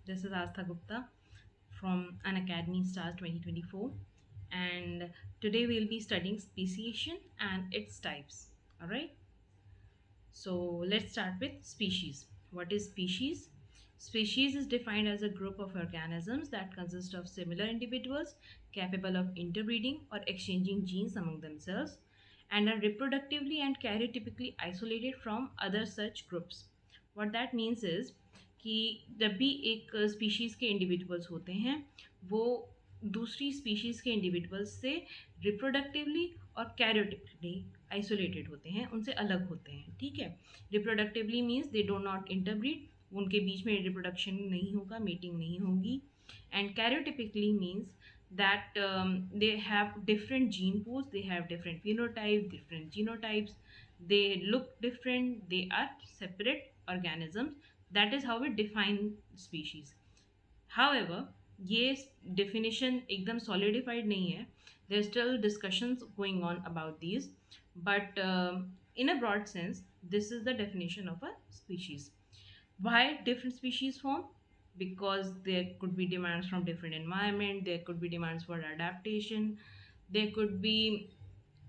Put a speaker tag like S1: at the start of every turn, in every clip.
S1: This is Astha Gupta from Unacademy Stars 2024, and today we'll be studying speciation and its types. All right, so let's start with species. What is species? Species is defined as a group of organisms that consist of similar individuals capable of interbreeding or exchanging genes among themselves and are reproductively and karyotypically isolated from other such groups. What that means is कि जब भी एक species के individuals होते हैं वो दूसरी species के इंडिविजुअल्स से रिप्रोडक्टिवली और कैरियोटिकली आइसोलेटेड होते हैं, उनसे अलग होते हैं, ठीक है। Reproductively means they do not interbreed, उनके बीच में रिप्रोडक्शन नहीं होगा, मीटिंग नहीं होगी। And karyotypically means that they have different gene pools, they have different phenotypes, different genotypes, they look different, they are separate organisms. That is how we define species. However, ये definition एकदम solidified नहीं है. There are still discussions going on about these, but in a broad sense, this is the definition of a species. Why different species form? Because there could be demands from different environment, there could be demands for adaptation, there could be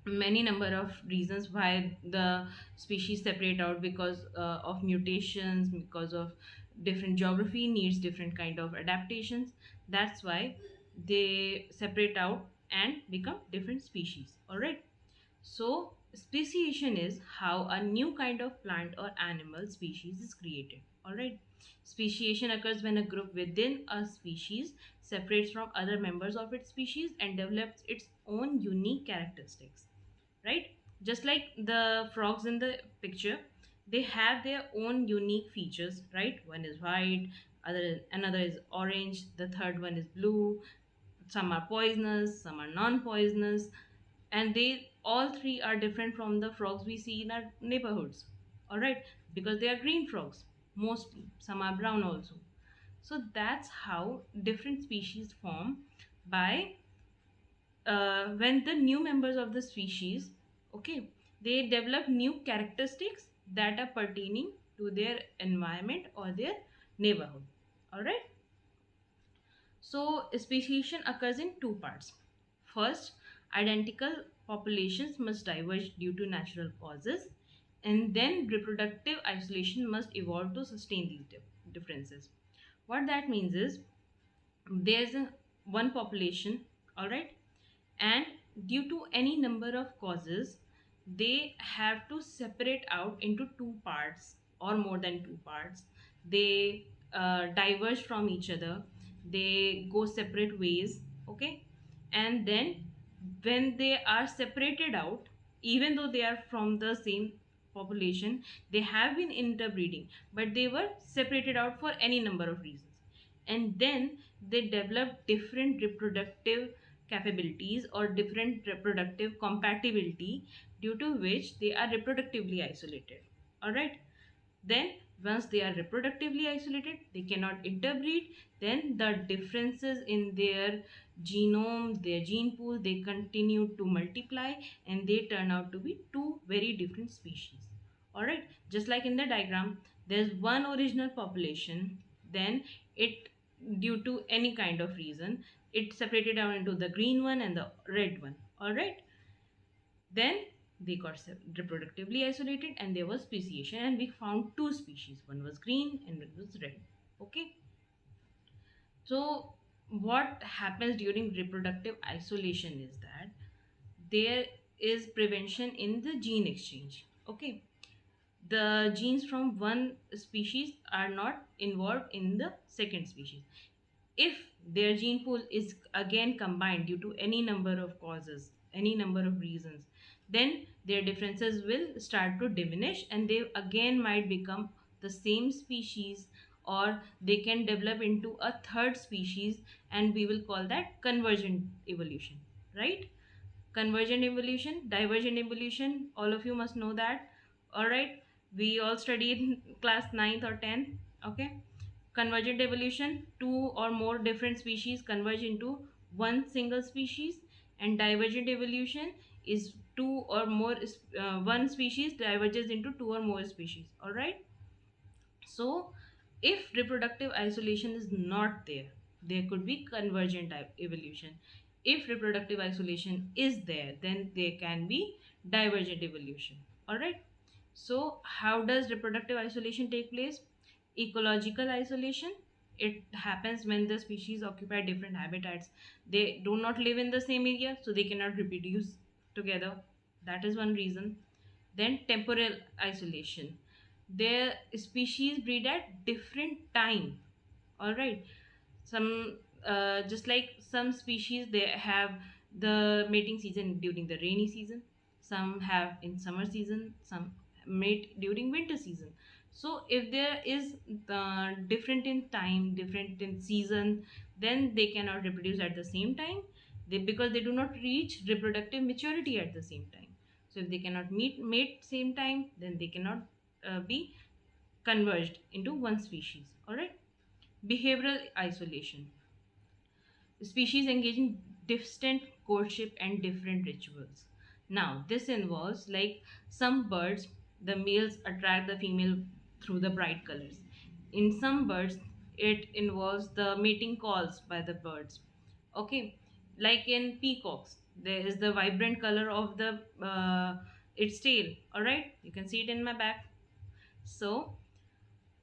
S1: many number of reasons why the species separate out, because of mutations, because of different geography needs different kind of adaptations. That's why they separate out and become different species. All right, so speciation is how a new kind of plant or animal species is created. All right, speciation occurs when a group within a species separates from other members of its species and develops its own unique characteristics, right? Just like the frogs in the picture, they have their own unique features, right? One is white, another is orange, the third one is blue. Some are poisonous, some are non-poisonous, and they all three are different from the frogs we see in our neighborhoods. All right, because they are green frogs mostly. Some are brown also. So that's how different species form by when the new members of the species, okay, they develop new characteristics that are pertaining to their environment or their neighborhood. All right, so speciation occurs in two parts. First, identical populations must diverge due to natural causes, and then reproductive isolation must evolve to sustain these differences. What that means is there's one population, all right, and due to any number of causes they have to separate out into two parts or more than two parts. They diverge from each other, they go separate ways, okay, and then when they are separated out, even though they are from the same population, they have been interbreeding, but they were separated out for any number of reasons, and then they develop different reproductive capabilities or different reproductive compatibility, due to which they are reproductively isolated. All right, then once they are reproductively isolated, they cannot interbreed, then the differences in their genome, their gene pool, they continue to multiply and they turn out to be two very different species. All right, just like in the diagram, there's one original population, then it, due to any kind of reason, it separated down into the green one and the red one. All right, then they got reproductively isolated and there was speciation, and we found two species. One was green and one was red. Okay. So what happens during reproductive isolation is that there is prevention in the gene exchange. Okay. The genes from one species are not involved in the second species. If their gene pool is again combined due to any number of causes, any number of reasons, then their differences will start to diminish and they again might become the same species, or they can develop into a third species, and we will call that convergent evolution, right? Convergent evolution, divergent evolution, all of you must know that. All right, we all studied in class 9th or 10th. Okay, convergent evolution, two or more different species converge into one single species, and divergent evolution is two or more one species diverges into two or more species. All right, so If reproductive isolation is not there, there could be convergent evolution. If reproductive isolation is there, then there can be divergent evolution. All right. So how does reproductive isolation take place? Ecological isolation, it happens when the species occupy different habitats. They do not live in the same area, so they cannot reproduce together. That is one reason. Then temporal isolation, their species breed at different time. All right. Some just like some species, they have the mating season during the rainy season, some have in summer season, some mate during winter season. So if there is different in time, different in season, then they cannot reproduce at the same time. Because they do not reach reproductive maturity at the same time. So if they cannot meet mate same time, then they cannot be converged into one species. All right. Behavioral isolation, species engage in distant courtship and different rituals. Now, this involves like some birds, the males attract the female through the bright colors. In some birds, it involves the mating calls by the birds. Okay, like in peacocks, there is the vibrant color of the its tail. All right, you can see it in my back. So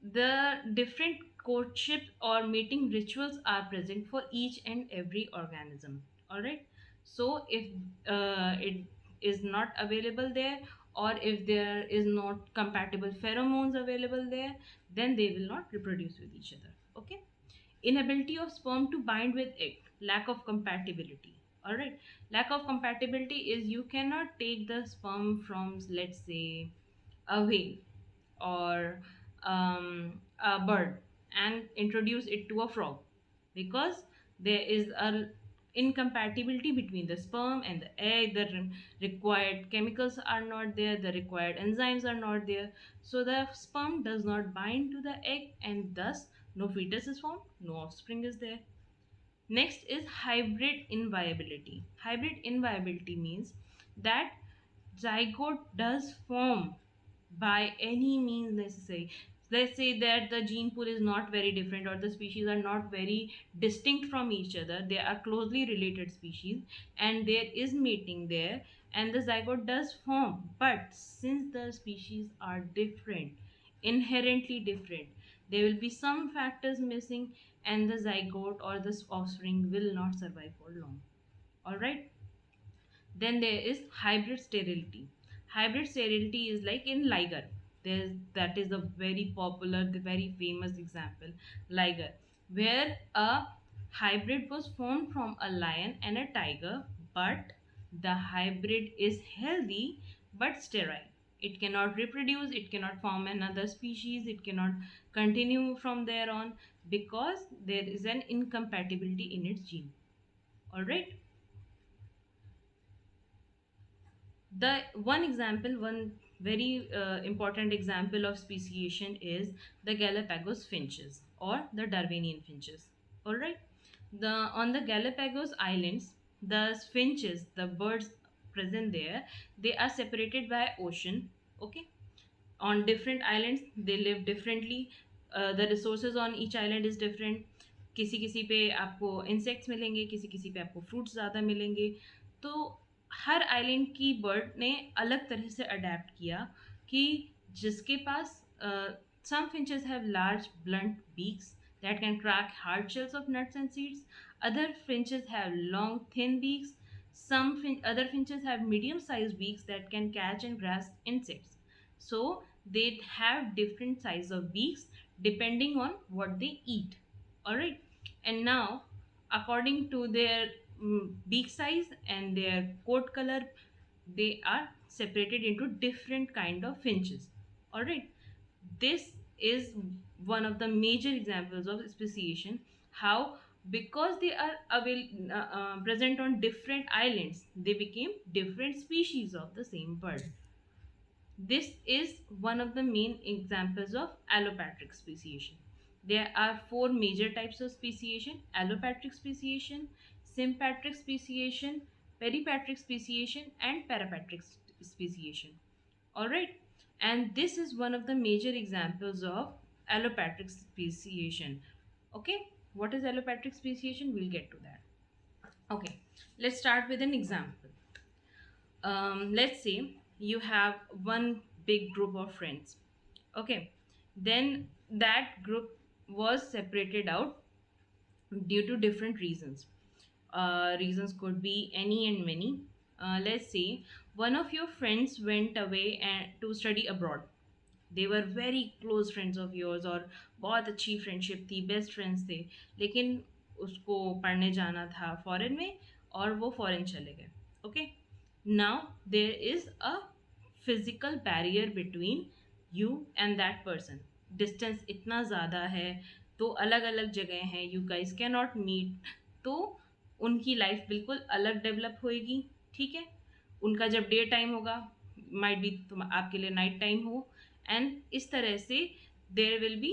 S1: the different courtship or mating rituals are present for each and every organism. All right. So if it is not available there, or if there is not compatible pheromones available there, then they will not reproduce with each other. Okay. Inability of sperm to bind with egg, lack of compatibility. All right. Lack of compatibility is you cannot take the sperm from, let's say, a whale or a bird and introduce it to a frog, because there is a incompatibility between the sperm and the egg. The required chemicals are not there, the required enzymes are not there, so the sperm does not bind to the egg, and thus no fetus is formed, no offspring is there. Next is hybrid inviability. Hybrid inviability means that zygote does form by any means necessary. Let's say that the gene pool is not very different, or the species are not very distinct from each other. They are closely related species, and there is mating there, and the zygote does form. But since the species are different, inherently different, there will be some factors missing, and the zygote or the offspring will not survive for long. All right. Then there is hybrid sterility. Hybrid sterility is like in liger. There's that is a very popular, the very famous example, liger, where a hybrid was formed from a lion and a tiger, but the hybrid is healthy but sterile. It cannot reproduce, it cannot form another species, it cannot continue from there on, because there is an incompatibility in its gene. All right. The one example, one very important example of speciation is the Galapagos finches or the Darwinian finches. All right. The on the Galapagos islands, the finches, the birds present there, they are separated by ocean. Okay. On different islands they live differently. The resources on each island is different. किसी किसी पे आपको insects मिलेंगे, किसी किसी पे आपको fruits ज़्यादा मिलेंगे. तो हर आइलैंड की बर्ड ने अलग तरह से अडेप्ट किया कि जिसके पास some finches have large blunt beaks that can crack hard shells of nuts and seeds. Other finches have long thin beaks. Other finches have medium sized beaks that can catch and grasp insects. So they have different size of beaks depending on what they eat. All right. And now, according to their beak size and their coat color, they are separated into different kind of finches. All right. This is one of the major examples of speciation. How, because they are present on different islands, they became different species of the same bird. This is one of the main examples of allopatric speciation. There are four major types of speciation: allopatric speciation, sympatric speciation, peripatric speciation, and parapatric speciation. All right. And this is one of the major examples of allopatric speciation. Okay, what is allopatric speciation? We'll get to that. Okay, let's start with an example. Let's say you have one big group of friends. Okay, then that group was separated out due to different reasons. Reasons could be any and many. Let's say one of your friends went away and to study abroad. They were very close friends of yours, और बहुत अच्छी friendship थी, best friends थे, लेकिन उसको पढ़ने जाना था फॉरेन में और वो फॉरेन चले गए. Okay, now there is a physical barrier between you and that person. Distance इतना ज़्यादा है, तो अलग अलग जगह हैं, you guys can not meet. तो उनकी लाइफ बिल्कुल अलग डेवलप होएगी. ठीक है, उनका जब डे टाइम होगा, माइट बी तुम आपके लिए नाइट टाइम हो, एंड इस तरह से there will be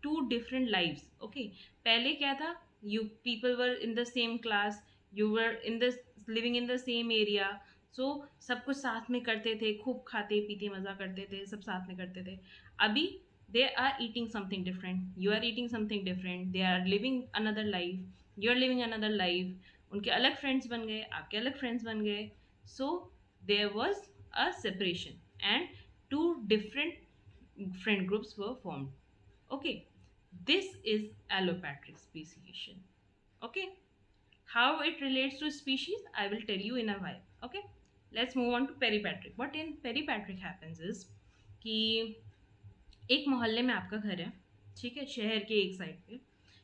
S1: two different lives. Okay, पहले क्या था, you people were in the same class, you were in the living in the same area, so सब कुछ साथ में करते थे, खूब खाते पीते मज़ा करते थे, सब साथ में करते थे. अभी they are eating something different, you are eating something different, they are living another life, you are living another life. उनके अलग फ्रेंड्स बन गए, आपके अलग फ्रेंड्स बन गए. So there was a separation and two different friend groups were formed. Okay, this is allopatric speciation. Okay, how it relates to species I will tell you in a while. Okay, let's move on to peripatric. What in peripatric happens is कि एक मोहल्ले में आपका घर है. ठीक है, शहर के एक साइड पे,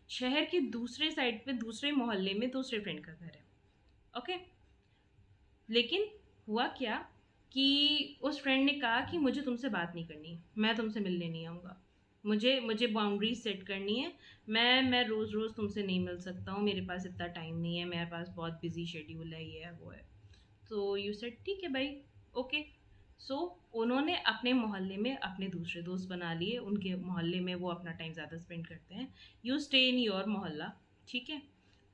S1: शहर के दूसरे साइड पे दूसरे मोहल्ले में दूसरे फ्रेंड का घर है. ओके, लेकिन हुआ क्या कि उस फ्रेंड ने कहा कि मुझे तुमसे बात नहीं करनी, मैं तुमसे मिलने नहीं आऊँगा, मुझे मुझे बाउंड्रीज सेट करनी है, मैं रोज़ रोज़ तुमसे नहीं मिल सकता हूँ, मेरे पास इतना टाइम नहीं है, मेरे पास बहुत बिजी शेड्यूल है, ये है वो है. तो यू सेड ठीक है भाई, ओके. सो उन्होंने अपने मोहल्ले में अपने दूसरे दोस्त बना लिए, उनके मोहल्ले में वो अपना टाइम ज़्यादा स्पेंड करते हैं. यू स्टे इन योर मोहल्ला. ठीक है,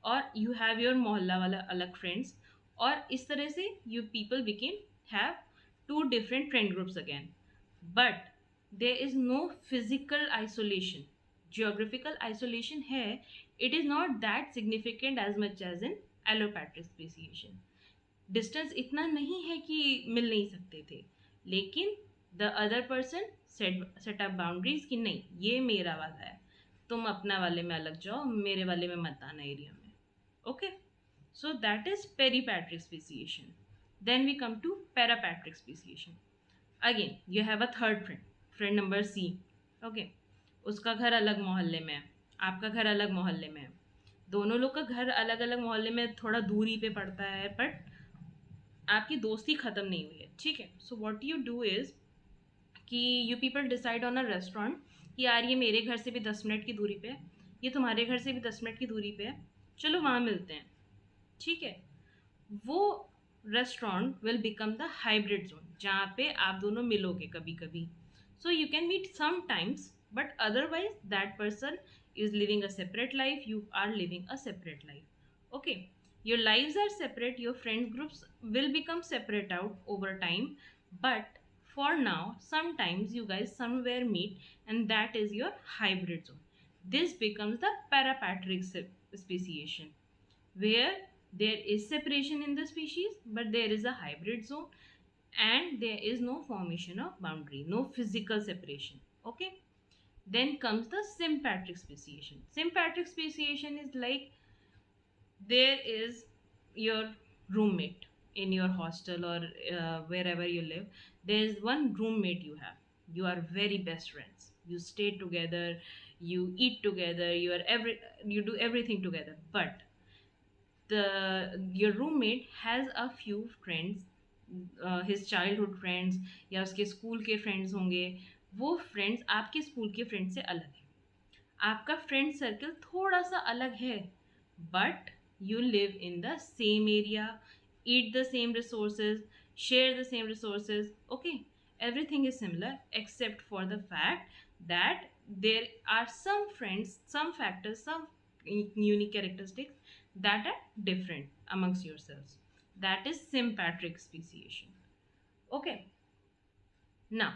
S1: और यू हैव योर मोहल्ला वाला अलग फ्रेंड्स, और इस तरह से you people became have two different friend groups again. But there is no physical isolation. Geographical isolation है, it is not that significant as much as in allopatric speciation. Distance इतना नहीं है कि मिल नहीं सकते थे, लेकिन the other person set up boundaries कि नहीं, ये मेरा वाला है, तुम अपना वाले में अलग जाओ, मेरे वाले में मत आना एरिया में. Okay, so that is peripatric speciation. Then we come to parapatric speciation. Again, you have a third friend, friend number C. Okay, उसका घर अलग मोहल्ले में है, आपका घर अलग मोहल्ले में है, दोनों लोग का घर अलग अलग मोहल्ले में थोड़ा दूरी पे पड़ता है, बट आपकी दोस्ती ख़त्म नहीं हुई है. ठीक है, so what you do is कि you people decide on a restaurant कि यार ये मेरे घर से भी 10 मिनट की दूरी पे है, ये तुम्हारे घर से भी 10 मिनट की दूरी पे है, चलो वहाँ मिलते हैं. ठीक है, वो restaurant will become the hybrid zone, जहाँ पे आप दोनों मिलोगे कभी कभी. So you can meet sometimes, but otherwise that person is living a separate life, you are living a separate life. Okay, your lives are separate, your friend groups will become separate out over time, but for now sometimes you guys somewhere meet, and that is your hybrid zone. This becomes the parapatric speciation, where there is separation in the species, but there is a hybrid zone, and there is no formation of boundary, no physical separation. Okay, then comes the sympatric speciation. Sympatric speciation is like there is your roommate in your hostel or wherever you live. There is one roommate you are very best friends, you stay together, you eat together, you do everything together, but your roommate has a few friends, his childhood friends या उसके school के friends होंगे. वो friends आपके school के friend से अलग है, आपका फ्रेंड सर्कल थोड़ा सा अलग है, but you live in the same area, eat the same resources, share the same resources. Okay, everything is similar except for the fact that there are some friends, some factors, some unique characteristics that are different amongst yourselves. That is sympatric speciation. Okay, now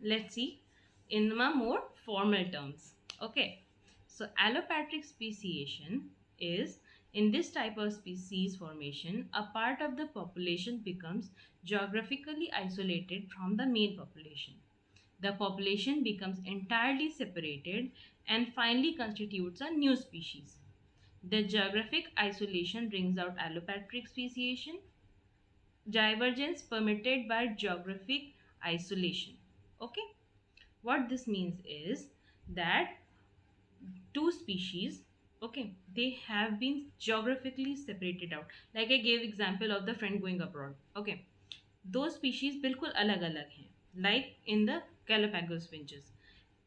S1: let's see in a more formal terms. Okay, so allopatric speciation is, in this type of species formation, a part of the population becomes geographically isolated from the main population. The population becomes entirely separated and finally constitutes a new species. The geographic isolation brings out allopatric speciation, divergence permitted by geographic isolation. Okay, what this means is that two species, okay, they have been geographically separated out. Like I gave example of the friend going abroad. Okay, दो species बिल्कुल अलग अलग हैं, like in the Galapagos finches.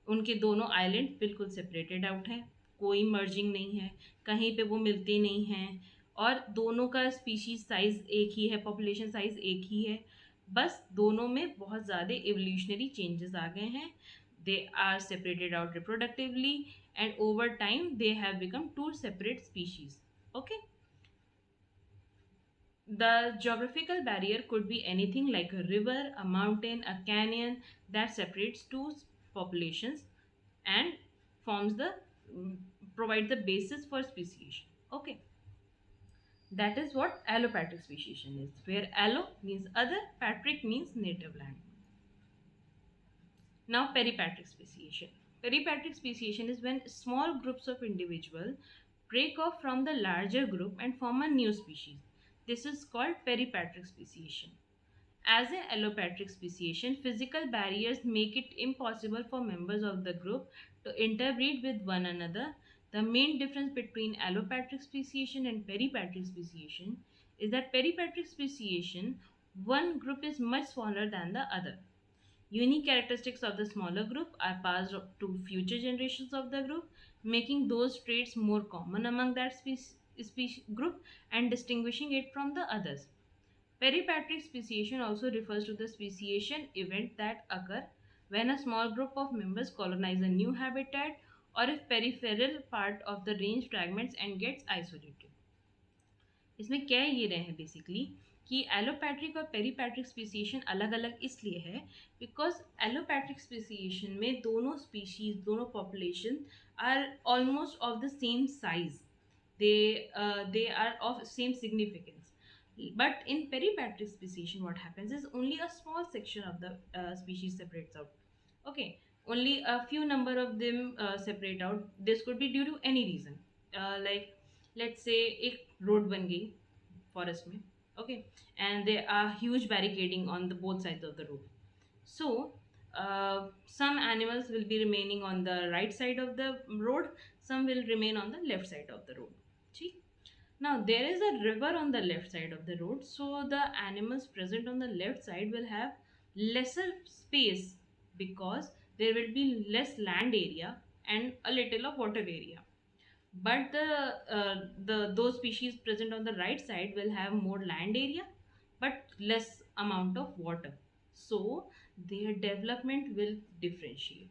S1: उनके दोनों island बिल्कुल separated out हैं, कोई मर्जिंग नहीं है, कहीं पे वो मिलते नहीं हैं, और दोनों का स्पीशीज साइज एक ही है, पॉपुलेशन साइज एक ही है, बस दोनों में बहुत ज़्यादा एवोल्यूशनरी चेंजेस आ गए हैं। They are separated out reproductively and over time they have become two separate species. Okay, the geographical barrier could be anything like a river, a mountain, a canyon that separates two populations and forms the mm, provides the basis for speciation. Okay, that is what allopatric speciation is, where allo means other, patric means native land. Now, peripatric speciation. Peripatric speciation is when small groups of individuals break off from the larger group and form a new species. This is called peripatric speciation. As in allopatric speciation, physical barriers make it impossible for members of the group to interbreed with one another. The main difference between allopatric speciation and peripatric speciation is that peripatric speciation, one group is much smaller than the other. Unique characteristics of the smaller group are passed to future generations of the group, making those traits more common among that group and distinguishing it from the others. Peripatric speciation also refers to the speciation event that occur when a small group of members colonize a new habitat or if peripheral part of the range fragments and gets isolated. इसमें कह ये रहे हैं basically कि allopatric और peripatric speciation अलग अलग इसलिए है बिकॉज एलोपैट्रिक स्पीसीएशन में दोनों स्पीशीज, दोनों population are almost of the same size, they are of same significance. But in peripatric speciation, what happens is only a small section of the species separates out. Okay, only a few number of them separate out. This could be due to any reason. Like let's say एक road बन गई forest में, okay, and there are huge barricading on the both sides of the road. So some animals will be remaining on the right side of the road, some will remain on the left side of the road. See, now there is a river on the left side of the road, so the animals present on the left side will have lesser space because there will be less land area and a little of water area. But the those species present on the right side will have more land area but less amount of water, so their development will differentiate.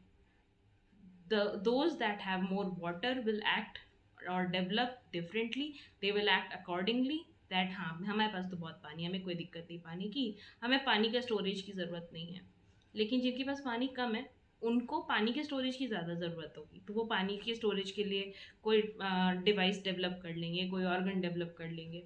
S1: Those that have more water will act or develop differently, they will act accordingly that हाँ हमारे पास तो बहुत पानी है, हमें कोई दिक्कत नहीं पानी की, हमें पानी का स्टोरेज की ज़रूरत नहीं है। लेकिन जिनके पास पानी कम है उनको पानी के स्टोरेज की ज़्यादा ज़रूरत होगी, तो वो पानी के स्टोरेज के लिए कोई डिवाइस डेवलप कर लेंगे, कोई ऑर्गन डेवलप कर लेंगे।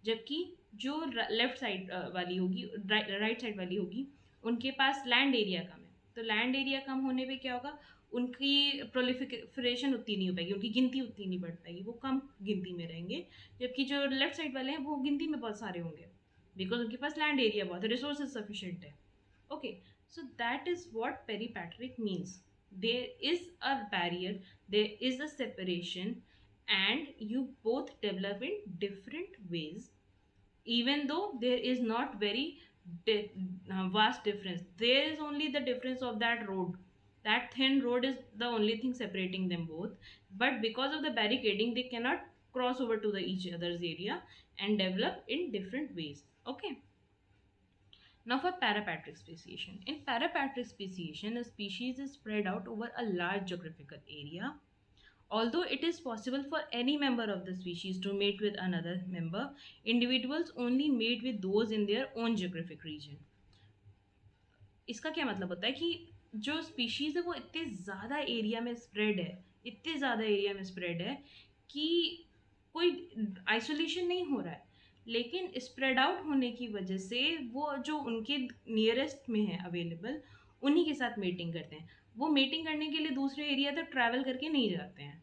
S1: जबकि जो लेफ्ट साइड वाली होगी, राइट साइड वाली होगी, उनके पास लैंड एरिया कम है, तो लैंड एरिया कम होने पे क्या होगा, उनकी प्रोलिफरेशन उतनी नहीं हो पाएगी, उनकी गिनती उतनी नहीं बढ़ पाएगी, वो कम गिनती में रहेंगे। जबकि जो लेफ्ट साइड वाले हैं वो गिनती में बहुत सारे होंगे बिकॉज उनके पास लैंड एरिया बहुत है, रिसोर्सेज सफिशिएंट है। Okay, so that is what peripatric means. There is a barrier, there is a separation and you both develop in different ways, even though there is not very vast difference. There is only the difference of that road, that thin road is the only thing separating them both, but because of the barricading they cannot cross over to the each other's area and develop in different ways. Okay, now for parapatric speciation. In parapatric speciation, a species is spread out over a large geographical area. Although it is possible for any member of the species to mate with another member, individuals only mate with those in their own geographic region. इसका क्या मतलब होता है कि जो species है वो इतने ज़्यादा एरिया में स्प्रेड है, इतने ज़्यादा एरिया में स्प्रेड है कि कोई आइसोलेशन नहीं हो रहा है, लेकिन स्प्रेड आउट होने की वजह से वो जो उनके नियरेस्ट में है अवेलेबल, उन्हीं के साथ मीटिंग करते हैं। वो मीटिंग करने के लिए दूसरे एरिया तक ट्रैवल करके नहीं जाते हैं।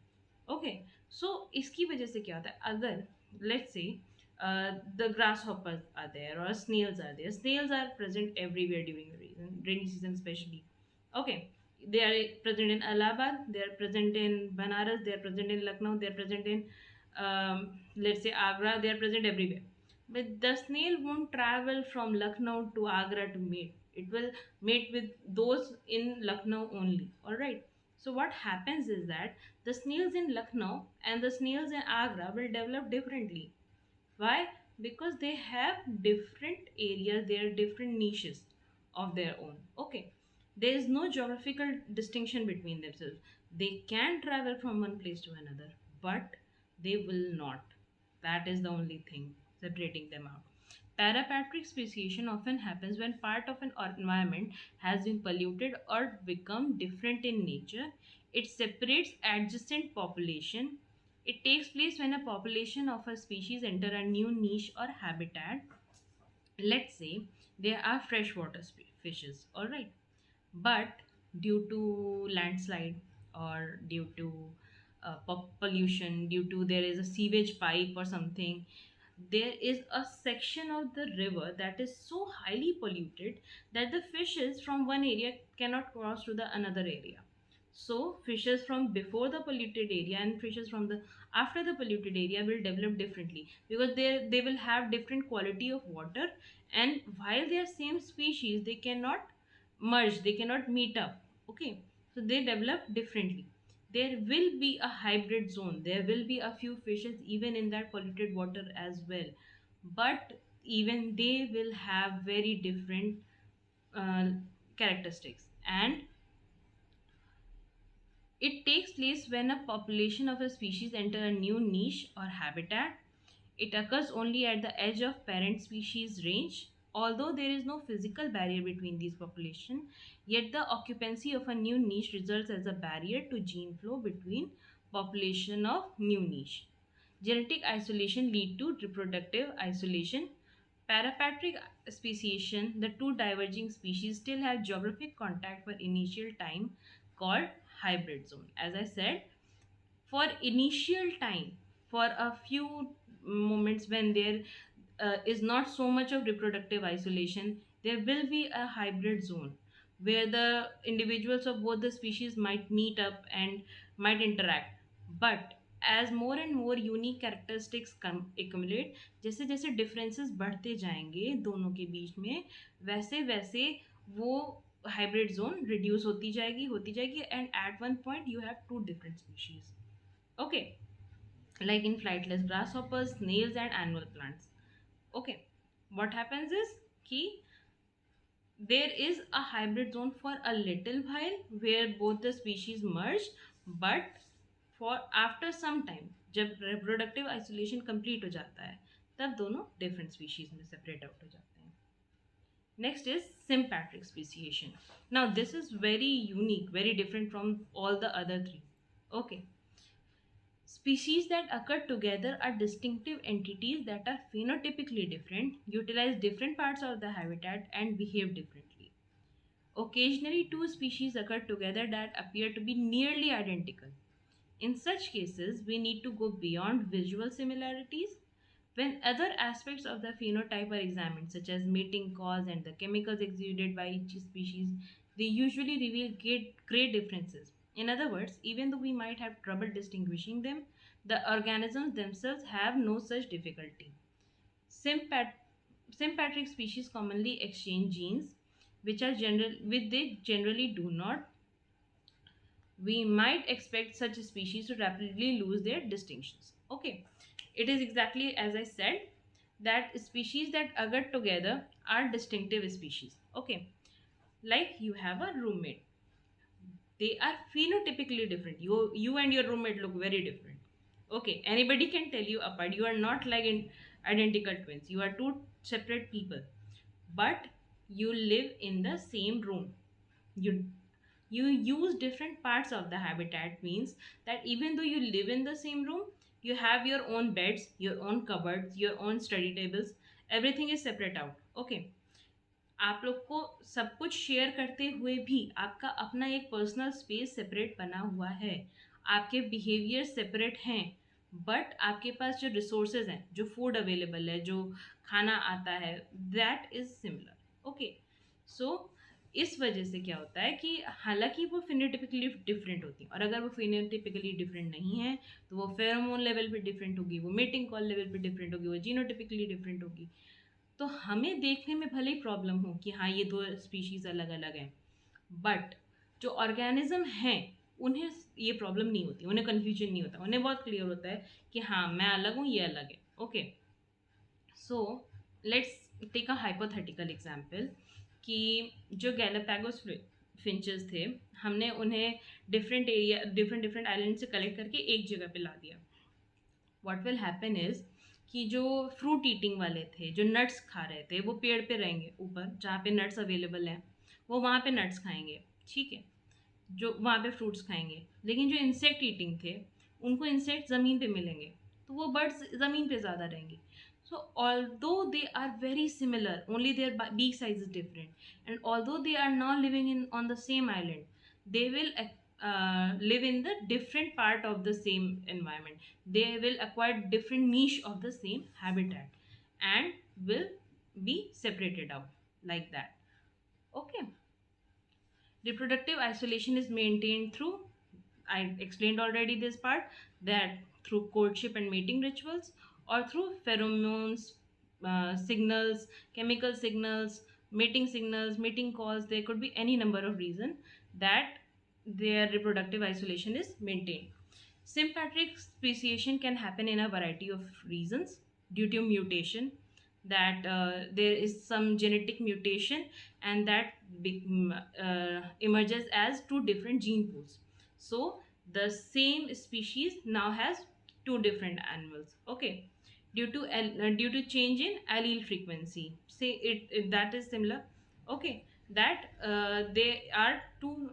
S1: ओके, सो इसकी वजह से क्या होता है, अगर let's say the grasshoppers are there or snails are there. Snails are present everywhere during the rainy season, especially. Okay, they are present in Allahabad, they are present in Banaras, they are present in Lucknow, they are present in let's say Agra, they are present everywhere. But the snail won't travel from Lucknow to Agra to mate. It will mate with those in Lucknow only. All right. So what happens is that the snails in Lucknow and the snails in Agra will develop differently. Why? Because they have different areas, they are different niches of their own. Okay. There is no geographical distinction between themselves. They can travel from one place to another, but they will not. That is the only thing separating them out. Parapatric speciation often happens when part of an environment has been polluted or become different in nature. It separates adjacent population. It takes place when a population of a species enter a new niche or habitat. Let's say there are freshwater fishes, all right, but due to landslide or due to pollution, due to there is a sewage pipe or something, there is a section of the river that is so highly polluted that the fishes from one area cannot cross to the another area. So fishes from before the polluted area and fishes from the after the polluted area will develop differently, because they will have different quality of water, and while they are same species they cannot merge, they cannot meet up. Okay, so they develop differently. There will be a hybrid zone, there will be a few fishes even in that polluted water as well, but even they will have very different uh, characteristics. And it takes place when a population of a species enter a new niche or habitat. It occurs only at the edge of parent species range. Although there is no physical barrier between these populations, yet the occupancy of a new niche results as a barrier to gene flow between population of new niche. Genetic isolation lead to reproductive isolation. Parapatric speciation, the two diverging species still have geographic contact for initial time, called hybrid zone. As I said, for initial time, for a few moments when there is not so much of reproductive isolation, there will be a hybrid zone where the individuals of both the species might meet up and might interact. But as more and more unique characteristics accumulate, जैसे जैसे differences बढ़ते जाएंगे दोनों के बीच में, वैसे वैसे वो hybrid zone reduce होती जाएगी, and at one point you have two different species. Okay, like in flightless grasshoppers, snails, and annual plants. Okay, what happens is key, there is a hybrid zone for a little while where both the species merge, but for after some time, जब reproductive isolation complete हो जाता है, तब दोनों different species में separate out हो जाते हैं. Next is sympatric speciation. Now this is very unique, very different from all the other three. Okay, species that occur together are distinctive entities that are phenotypically different, utilize different parts of the habitat, and behave differently. Occasionally, two species occur together that appear to be nearly identical. In such cases, we need to go beyond visual similarities. When other aspects of the phenotype are examined, such as mating cause and the chemicals exuded by each species, they usually reveal great differences. In other words, even though we might have trouble distinguishing them, the organisms themselves have no such difficulty. Sympat- Sympatric species commonly exchange genes, which they generally do not. We might expect such species to rapidly lose their distinctions. Okay, it is exactly as I said, that species that occur together are distinctive species. Okay, like you have a roommate, they are phenotypically different. You and your roommate look very different. Okay, anybody can tell you apart. You are not like in identical twins. You are two separate people, but you live in the same room. You You use different parts of the habitat means that even though you live in the same room, you have your own beds, your own cupboards, your own study tables, everything is separate out. Okay, आप लोग को सब कुछ share करते हुए भी आपका अपना एक पर्सनल स्पेस सेपरेट बना हुआ है, आपके बिहेवियर सेपरेट हैं, बट आपके पास जो रिसोर्सेज हैं, जो फूड अवेलेबल है, जो खाना आता है, दैट इज सिमिलर। ओके, सो इस वजह से क्या होता है कि हालांकि वो फिनोटिपिकली डिफरेंट होती हैं, और अगर वो फिनोटिपिकली डिफरेंट नहीं है तो वो फेरोमोन लेवल पे डिफरेंट होगी, वो मेटिंग कॉल लेवल पे डिफरेंट होगी, वो जीनोटिपिकली डिफरेंट होगी। तो हमें देखने में भले ही प्रॉब्लम हो कि हाँ ये दो स्पीशीज अलग अलग हैं, बट जो ऑर्गेनिज्म हैं उन्हें ये प्रॉब्लम नहीं होती, उन्हें कन्फ्यूजन नहीं होता, उन्हें बहुत क्लियर होता है कि हाँ मैं अलग हूँ, ये अलग है। Okay, so let's take a hypothetical example कि जो गैलापैगोस फिंचेस थे, हमने उन्हें different area, different different island से कलेक्ट करके एक जगह पे ला दिया। व्हाट विल हैपन इज कि जो फ्रूट ईटिंग वाले थे, जो नट्स खा रहे थे, वो पेड़ पे रहेंगे ऊपर जहाँ पे नट्स अवेलेबल हैं, वो वहाँ पे नट्स खाएंगे, ठीक है, जो वहाँ पे फ्रूट्स खाएंगे। लेकिन जो इंसेक्ट ईटिंग थे, उनको इंसेक्ट ज़मीन पे मिलेंगे, तो वो बर्ड्स ज़मीन पे ज़्यादा रहेंगे। So although they are very similar, only their beak size is different, and although they are now living in on the same island, they will live in the different part of the same environment. They will acquire different niche of the same habitat and will be separated out like that. Okay, reproductive isolation is maintained through, I explained already this part, that through courtship and mating rituals, or through pheromones, signals, chemical signals, mating signals, mating calls. There could be any number of reasons that their reproductive isolation is maintained. Sympatric speciation can happen in a variety of reasons due to mutation, that there is some genetic mutation, and that emerges as two different gene pools. So the same species now has two different animals. Okay, due to change in allele frequency, say that is similar. Okay, that they are two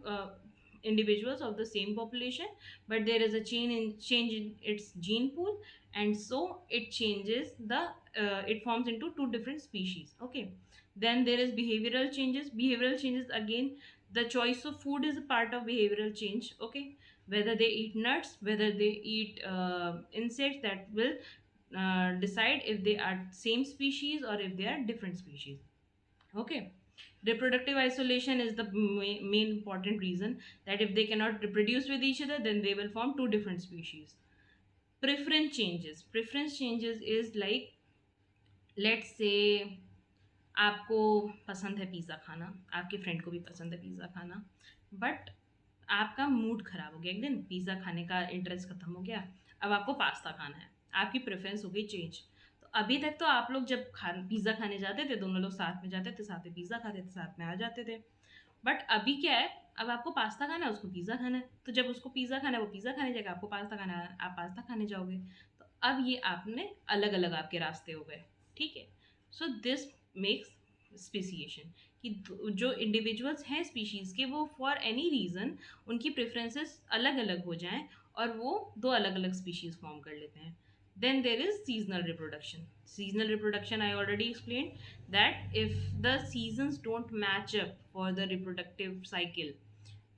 S1: individuals of the same population, but there is a change in its gene pool, and so it changes the it forms into two different species. Okay, then there is behavioral changes. Behavioral changes, again, the choice of food is a part of behavioral change. Okay, whether they eat nuts, whether they eat insects, that will decide if they are same species or if they are different species. Okay, reproductive isolation is the main important reason, that if they cannot reproduce with each other, then they will form two different species. Preference changes is like, let's say आपको पसंद है pizza खाना, आपके friend को भी पसंद है pizza खाना, बट आपका मूड ख़राब हो गया, एक दिन पिज़्ज़ा खाने का इंटरेस्ट ख़त्म हो गया, अब आपको पास्ता खाना है, आपकी प्रेफरेंस हो गई चेंज। तो अभी तक तो आप लोग जब पिज़्ज़ा खाने जाते थे, दोनों लोग साथ में जाते थे, साथ में पिज़्ज़ा खाते थे, साथ में आ जाते थे, बट अभी क्या है, अब आपको पास्ता खाना है, उसको पिज़्ज़ा खाना है, तो जब उसको पिज़्ज़ा खाना है वो पिज़्ज़ा खाने जाएगा, आपको पास्ता खाना है आप पास्ता खाने जाओगे। तो अब ये आपने अलग अलग आपके रास्ते हो गए, ठीक है। सो दिस मेक्स स्पेसिएशन, कि जो इंडिविजुअल्स हैं स्पीशीज़ के, वो फॉर एनी रीज़न उनकी प्रेफरेंसेस अलग अलग हो जाएं और वो दो अलग अलग स्पीशीज़ फॉर्म कर लेते हैं। Then there is seasonal reproduction. Seasonal reproduction, I already explained that if the seasons don't match up for the reproductive cycle,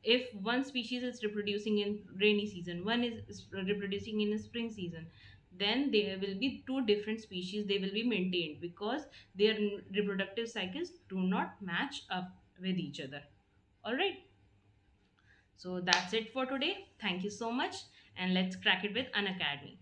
S1: if one species is reproducing in rainy season, one is reproducing in a spring season, then there will be two different species, they will be maintained because their reproductive cycles do not match up with each other. All right, so that's it for today. Thank you so much, and let's crack it with Unacademy.